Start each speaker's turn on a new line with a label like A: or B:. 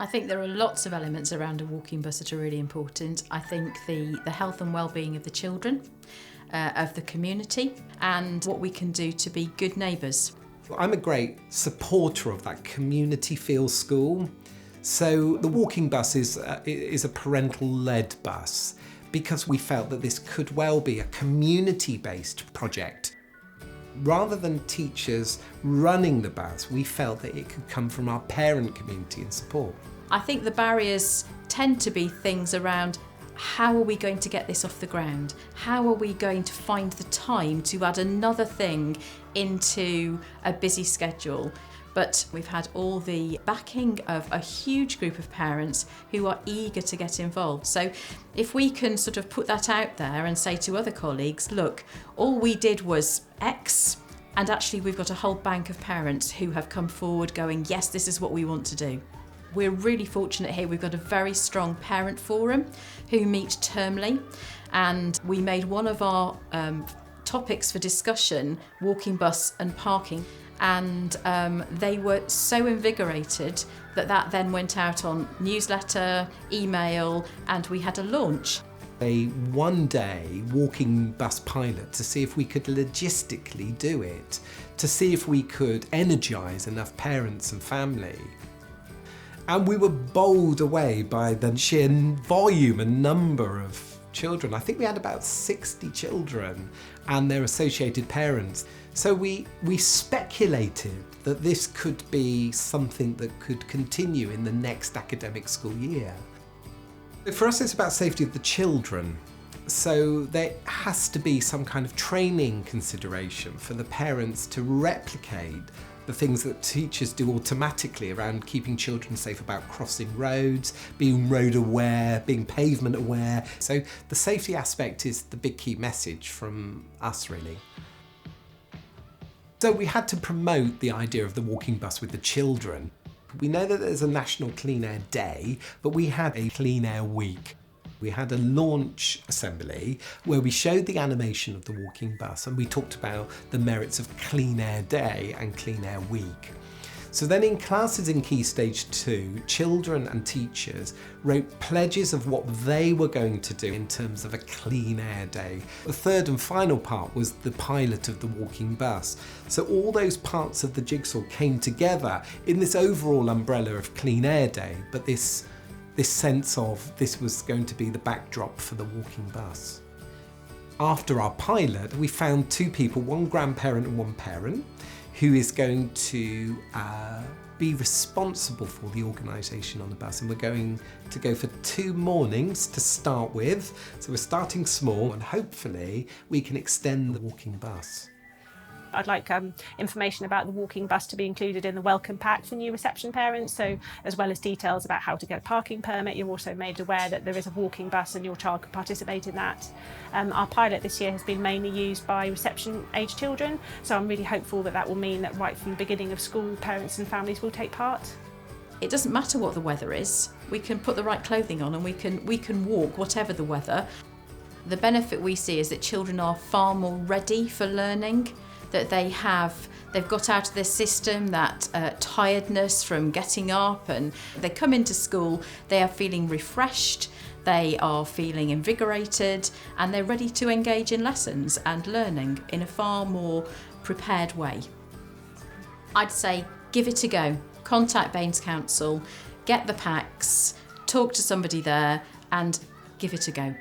A: I think there are lots of elements around a walking bus that are really important. I think the health and well-being of the children, of the community, and what we can do to be good neighbours.
B: I'm a great supporter of that community feel school. So the walking bus is a parental-led bus because we felt that this could well be a community-based project. Rather than teachers running the bus, we felt that it could come from our parent community and support.
A: I think the barriers tend to be things around how are we going to get this off the ground? How are we going to find the time to add another thing into a busy schedule? But we've had all the backing of a huge group of parents who are eager to get involved. So if we can sort of put that out there and say to other colleagues, look, all we did was X, and actually we've got a whole bank of parents who have come forward going, yes, this is what we want to do. We're really fortunate here. We've got a very strong parent forum who meet termly, and we made one of our topics for discussion walking bus and parking, and they were so invigorated that then went out on newsletter, email, and we had a launch.
B: A one-day walking bus pilot to see if we could logistically do it, to see if we could energise enough parents and family. And we were bowled away by the sheer volume and number of children. I think we had about 60 children and their associated parents. So we speculated that this could be something that could continue in the next academic school year. For us, it's about safety of the children. So there has to be some kind of training consideration for the parents to replicate the things that teachers do automatically around keeping children safe about crossing roads, being road aware, being pavement aware. So the safety aspect is the big key message from us, really. So we had to promote the idea of the walking bus with the children. We know that there's a National Clean Air Day, but we had a Clean Air Week. We had a launch assembly where we showed the animation of the walking bus and we talked about the merits of Clean Air Day and Clean Air Week. So then in classes in Key Stage 2, children and teachers wrote pledges of what they were going to do in terms of a Clean Air Day. The third and final part was the pilot of the walking bus. So all those parts of the jigsaw came together in this overall umbrella of Clean Air Day, but this sense of this was going to be the backdrop for the walking bus. After our pilot, we found two people, one grandparent and one parent, who is going to be responsible for the organisation on the bus, and we're going to go for 2 mornings to start with. So we're starting small and hopefully we can extend the walking bus.
C: I'd like information about the walking bus to be included in the welcome pack for new reception parents, so as well as details about how to get a parking permit, you're also made aware that there is a walking bus and your child can participate in that. Our pilot this year has been mainly used by reception age children, so I'm really hopeful that will mean that right from the beginning of school, parents and families will take part.
A: It doesn't matter what the weather is. We can put the right clothing on and we can walk whatever the weather. The benefit we see is that children are far more ready for learning, that they've got out of their system that tiredness from getting up, and they come into school, they are feeling refreshed, they are feeling invigorated, and they're ready to engage in lessons and learning in a far more prepared way. I'd say give it a go. Contact Baines Council, get the packs, talk to somebody there and give it a go.